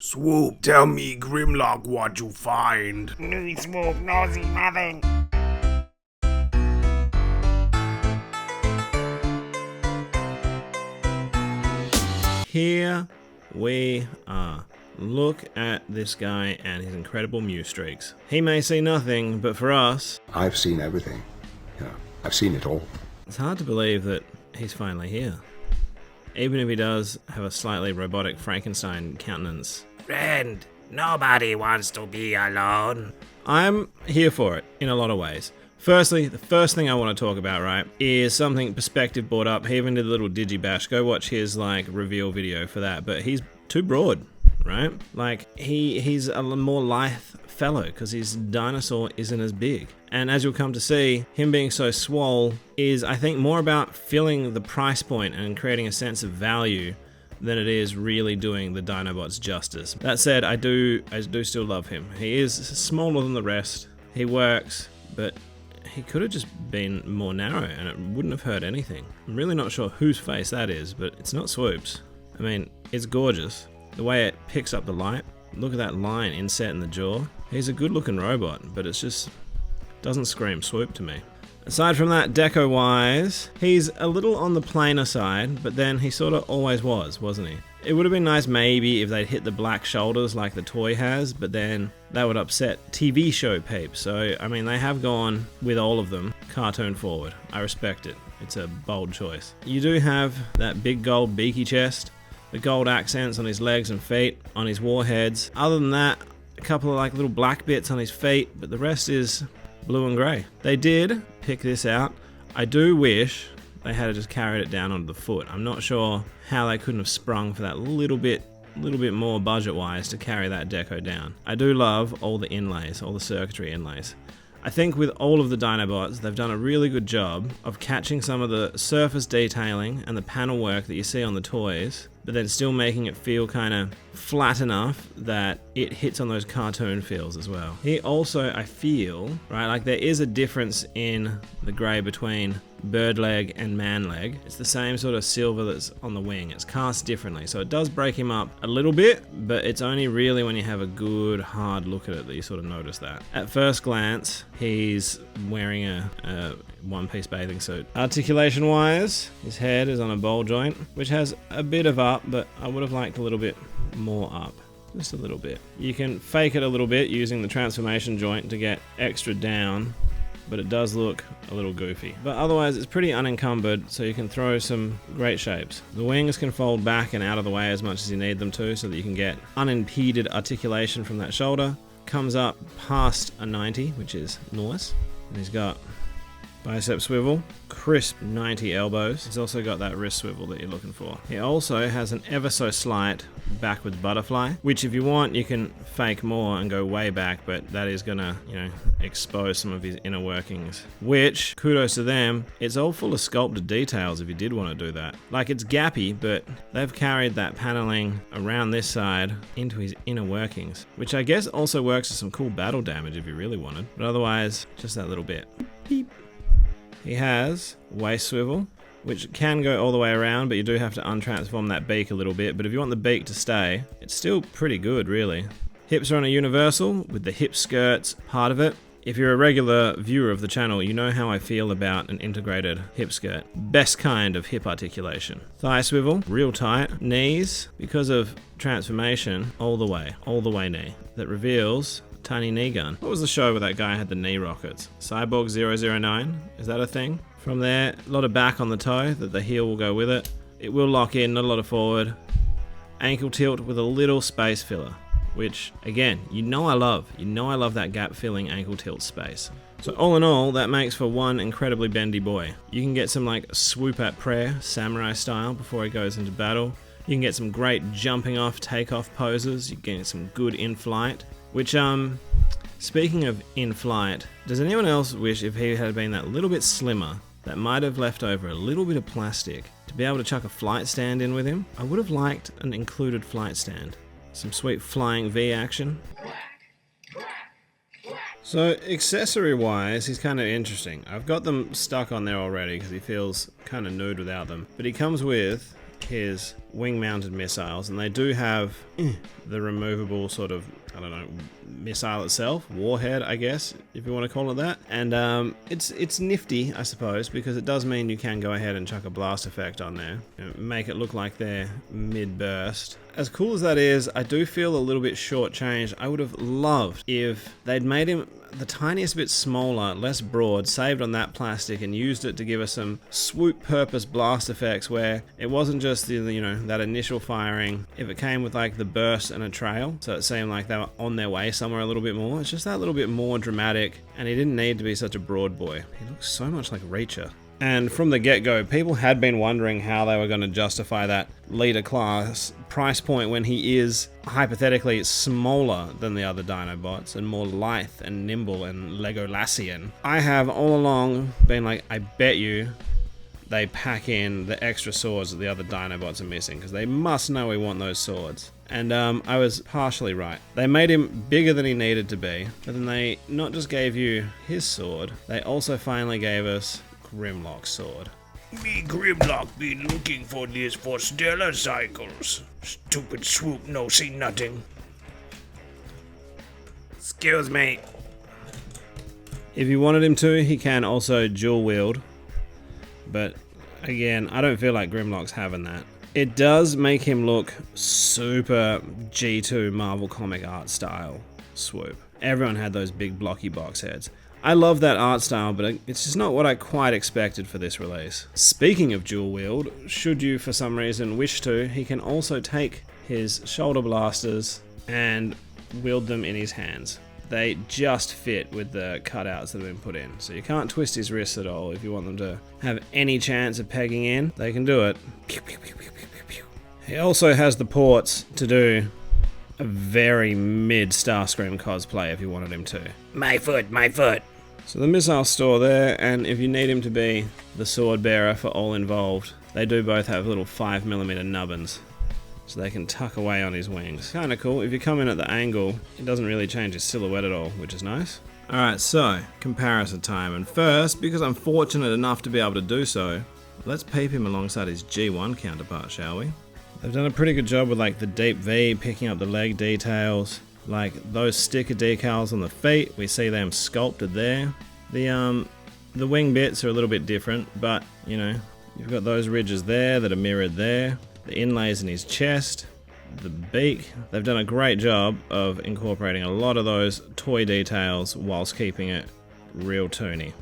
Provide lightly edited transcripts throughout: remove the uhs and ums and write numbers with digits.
Swoop, tell me, Grimlock, what you find. Swoop knows nothing. Here we are. Look at this guy and his incredible muse streaks. He may see nothing, but for us, I've seen everything. Yeah, I've seen it all. it's hard to believe that he's finally here. Even if he does have a slightly robotic Frankenstein countenance. Friend, nobody wants to be alone. I'm here for it in a lot of ways. Firstly, the first thing I want to talk about, right, is something Perspective brought up. He even did a little digibash. Go watch his, reveal video for that. But he's too broad, right? He's a more lithe fellow because his dinosaur isn't as big. And as you'll come to see, him being so swole is, I think, more about filling the price point and creating a sense of value than it is really doing the Dinobots justice. That said, I do still love him. He is smaller than the rest. He works, but he could have just been more narrow and it wouldn't have hurt anything. I'm really not sure whose face that is, but it's not Swoop's. I mean, it's gorgeous. The way it picks up the light. Look at that line inset in the jaw. He's a good looking robot, but it's just doesn't scream Swoop to me. Aside from that, deco-wise, he's a little on the plainer side, but then he sort of always was, wasn't he? It would have been nice maybe if they'd hit the black shoulders like the toy has, but then that would upset TV show peeps. So, I mean, they have gone with all of them cartoon forward. I respect it. It's a bold choice. You do have that big gold beaky chest, the gold accents on his legs and feet, on his warheads. Other than that, a couple of little black bits on his feet, but the rest is blue and grey. They did pick this out. I do wish they had just carried it down onto the foot. I'm not sure how they couldn't have sprung for that little bit more budget-wise to carry that deco down. I do love all the inlays, all the circuitry inlays. I think with all of the Dinobots, they've done a really good job of catching some of the surface detailing and the panel work that you see on the toys, but then still making it feel kind of flat enough that it hits on those cartoon feels as well. Here also, I feel, right, there is a difference in the grey between bird leg and man leg. It's the same sort of silver that's on the wing. It's cast differently, so it does break him up a little bit, but it's only really when you have a good hard look at it that you sort of notice that. At first glance, he's wearing a one-piece bathing suit. Articulation wise, his head is on a ball joint, which has a bit of up, but I would have liked a little bit more up. Just a little bit. You can fake it a little bit using the transformation joint to get extra down, but it does look a little goofy. But otherwise it's pretty unencumbered, so you can throw some great shapes. The wings can fold back and out of the way as much as you need them to, so that you can get unimpeded articulation from that shoulder. Comes up past a 90, which is nice. And he's got bicep swivel, crisp 90 elbows. He's also got that wrist swivel that you're looking for. He also has an ever so slight backwards butterfly, which if you want you can fake more and go way back, but that is gonna, expose some of his inner workings, which, kudos to them, it's all full of sculpted details if you did want to do that. It's gappy, but they've carried that paneling around this side into his inner workings, which I guess also works as some cool battle damage if you really wanted, but otherwise just that little bit. Beep. He has waist swivel, which can go all the way around, but you do have to untransform that beak a little bit. But if you want the beak to stay, it's still pretty good, really. Hips are on a universal, with the hip skirts part of it. If you're a regular viewer of the channel, you know how I feel about an integrated hip skirt. Best kind of hip articulation. Thigh swivel, real tight. Knees, because of transformation, all the way knee. That reveals tiny knee gun. What was the show where that guy had the knee rockets? Cyborg 009? Is that a thing? From there, a lot of back on the toe, that the heel will go with it. It will lock in, not a lot of forward. Ankle tilt with a little space filler, which, again, I love. I love that gap filling ankle tilt space. So all in all, that makes for one incredibly bendy boy. You can get some swoop at prayer, samurai style, before he goes into battle. You can get some great jumping off, takeoff poses. You can get some good in-flight. Which, speaking of in-flight, does anyone else wish if he had been that little bit slimmer, that might have left over a little bit of plastic, to be able to chuck a flight stand in with him? I would have liked an included flight stand. Some sweet flying V action. So, accessory-wise, he's kind of interesting. I've got them stuck on there already because he feels kind of nude without them. But he comes with his wing-mounted missiles, and they do have the removable sort of, I don't know, missile itself, warhead, I guess, if you want to call it that. And it's nifty, I suppose, because it does mean you can go ahead and chuck a blast effect on there, make it look like they're mid-burst. As cool as that is, I do feel a little bit shortchanged. I would have loved if they'd made him the tiniest bit smaller, less broad, saved on that plastic, and used it to give us some swoop purpose blast effects where it wasn't just the, you know, that initial firing. If it came with like the burst and a trail, so it seemed like they were on their way somewhere a little bit more. It's just that little bit more dramatic, and he didn't need to be such a broad boy. He looks so much like Reacher. And from the get-go, people had been wondering how they were going to justify that leader class price point when he is hypothetically smaller than the other Dinobots and more lithe and nimble and Legolassian. I have all along been like, I bet you they pack in the extra swords that the other Dinobots are missing, because they must know we want those swords. And I was partially right. They made him bigger than he needed to be, but then they not just gave you his sword, they also finally gave us Grimlock's sword. Me Grimlock be looking for this for stellar cycles. Stupid Swoop no see nothing. Excuse me. If you wanted him to, he can also dual wield, but again, I don't feel like Grimlock's having that. It does make him look super G2 Marvel comic art style Swoop. Everyone had those big blocky box heads. I love that art style, but it's just not what I quite expected for this release. Speaking of dual wield, should you for some reason wish to, he can also take his shoulder blasters and wield them in his hands. They just fit with the cutouts that have been put in, so you can't twist his wrists at all. If you want them to have any chance of pegging in, they can do it. He also has the ports to do a very mid Starscream cosplay if you wanted him to. My foot, my foot. So the missile store there, and if you need him to be the sword bearer for all involved, they do both have little 5mm nubbins, so they can tuck away on his wings. Kinda cool. If you come in at the angle, it doesn't really change his silhouette at all, which is nice. Alright, so, comparison time. And first, because I'm fortunate enough to be able to do so, let's peep him alongside his G1 counterpart, shall we? They've done a pretty good job with like the deep V, picking up the leg details. Like those sticker decals on the feet, we see them sculpted there. The wing bits are a little bit different, but you know, you've got those ridges there that are mirrored there. The inlays in his chest, the beak. They've done a great job of incorporating a lot of those toy details whilst keeping it real toony.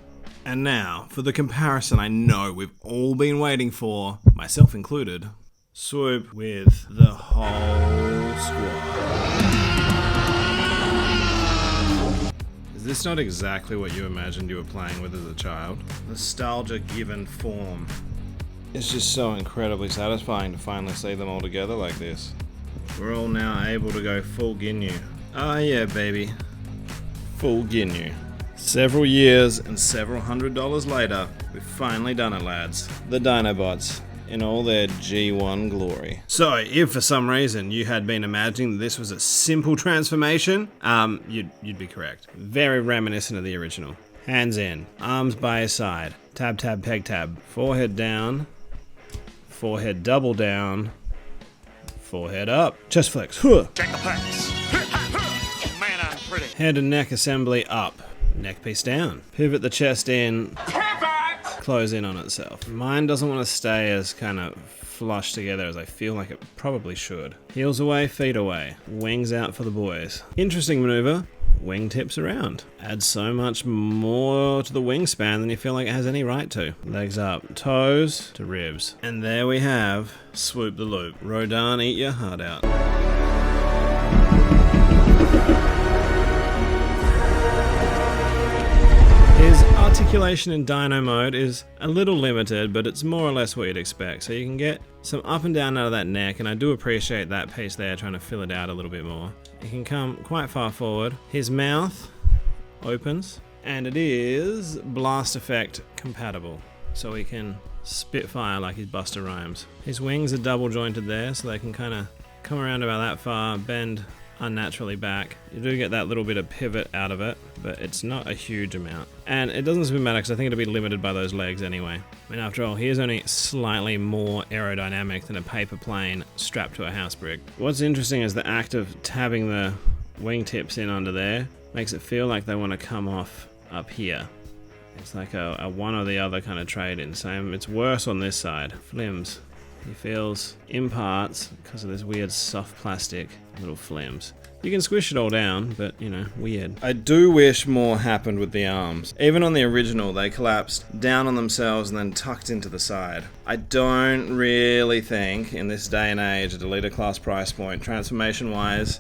And now, for the comparison I know we've all been waiting for, myself included. Swoop with the whole squad. Is this not exactly what you imagined you were playing with as a child? Nostalgia given form. It's just so incredibly satisfying to finally see them all together like this. We're all now able to go full Ginyu. Ah yeah, baby. Full Ginyu. Several years and several $100s later, we've finally done it, lads. The Dinobots, in all their G1 glory. So, if for some reason you had been imagining that this was a simple transformation, you'd be correct. Very reminiscent of the original. Hands in, arms by his side, tab tab peg tab, forehead down, forehead double down, forehead up, chest flex, huh. Check the flex. Man, I'm pretty. Head and neck assembly up, neck piece down, pivot the chest in, close in on itself. Mine doesn't want to stay as kind of flush together as I feel like it probably should. Heels away, feet away. Wings out for the boys. Interesting maneuver. Wing tips around. Adds so much more to the wingspan than you feel like it has any right to. Legs up, toes to ribs. And there we have Swoop the Loop. Rodan, eat your heart out. His articulation in Dino mode is a little limited, but it's more or less what you'd expect. So you can get some up and down out of that neck, and I do appreciate that piece there, trying to fill it out a little bit more. He can come quite far forward. His mouth opens, and it is blast effect compatible. So he can spit fire like his Busta Rhymes. His wings are double jointed there, so they can kind of come around about that far, bend unnaturally back. You do get that little bit of pivot out of it, but it's not a huge amount. And it doesn't seem matter because I think it'll be limited by those legs anyway. I mean, after all, he is only slightly more aerodynamic than a paper plane strapped to a house brick. What's interesting is the act of tabbing the wingtips in under there makes it feel like they want to come off up here. It's like a one or the other kind of trade-in. Same, it's worse on this side. Flims. He feels in parts because of this weird soft plastic little flims. You can squish it all down, but you know, weird. I do wish more happened with the arms. Even on the original, they collapsed down on themselves and then tucked into the side. I don't really think in this day and age at a leader class price point, transformation wise,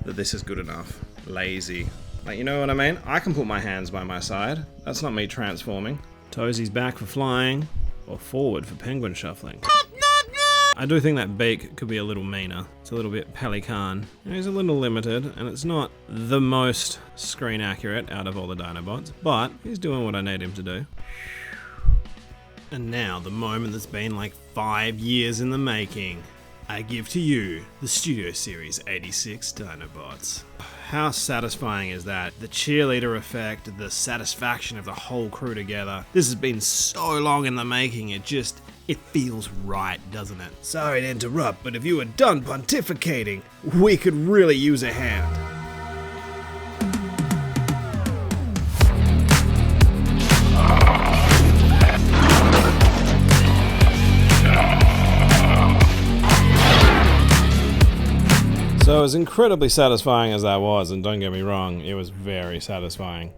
that this is good enough. Lazy. Like, you know what I mean? I can put my hands by my side. That's not me transforming. Toesie's back for flying, or forward for penguin shuffling. I do think that beak could be a little meaner. It's a little bit pelican. He's a little limited, and it's not the most screen accurate out of all the Dinobots, but he's doing what I need him to do. And now, the moment that's been like 5 years in the making. I give to you the Studio Series 86 Dinobots. How satisfying is that? The cheerleader effect, the satisfaction of the whole crew together. This has been so long in the making, it feels right, doesn't it? Sorry to interrupt, but if you were done pontificating, we could really use a hand. So as incredibly satisfying as that was, and don't get me wrong, it was very satisfying.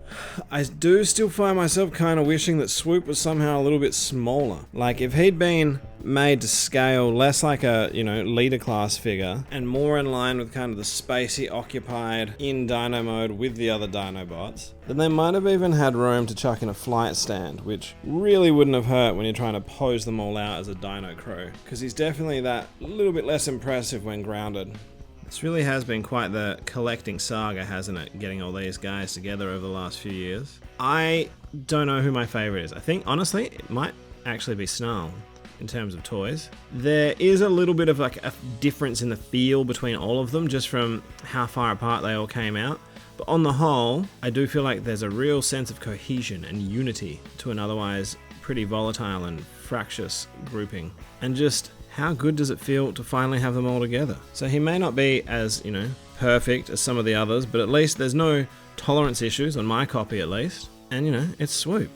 I do still find myself kind of wishing that Swoop was somehow a little bit smaller. Like if he'd been made to scale less like a, you know, leader class figure and more in line with kind of the space he occupied in Dino mode with the other Dinobots, then they might have even had room to chuck in a flight stand, which really wouldn't have hurt when you're trying to pose them all out as a Dino crew, because he's definitely that little bit less impressive when grounded. This really has been quite the collecting saga, hasn't it? Getting all these guys together over the last few years. I don't know who my favorite is. I think, honestly, it might actually be Snarl in terms of toys. There is a little bit of like a difference in the feel between all of them, just from how far apart they all came out. But on the whole, I do feel like there's a real sense of cohesion and unity to an otherwise pretty volatile and fractious grouping. And just how good does it feel to finally have them all together? So he may not be as, you know, perfect as some of the others, but at least there's no tolerance issues on my copy at least. And you know, it's Swoop.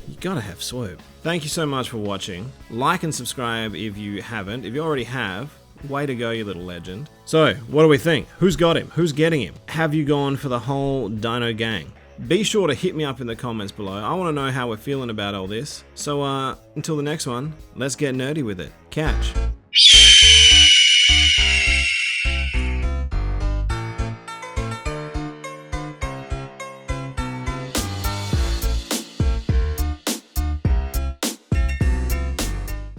You gotta have Swoop. Thank you so much for watching. Like and subscribe if you haven't. If you already have, way to go, you little legend. So, what do we think? Who's got him? Who's getting him? Have you gone for the whole Dino gang? Be sure to hit me up in the comments below. I want to know how we're feeling about all this. So, until the next one, let's get nerdy with it. Catch.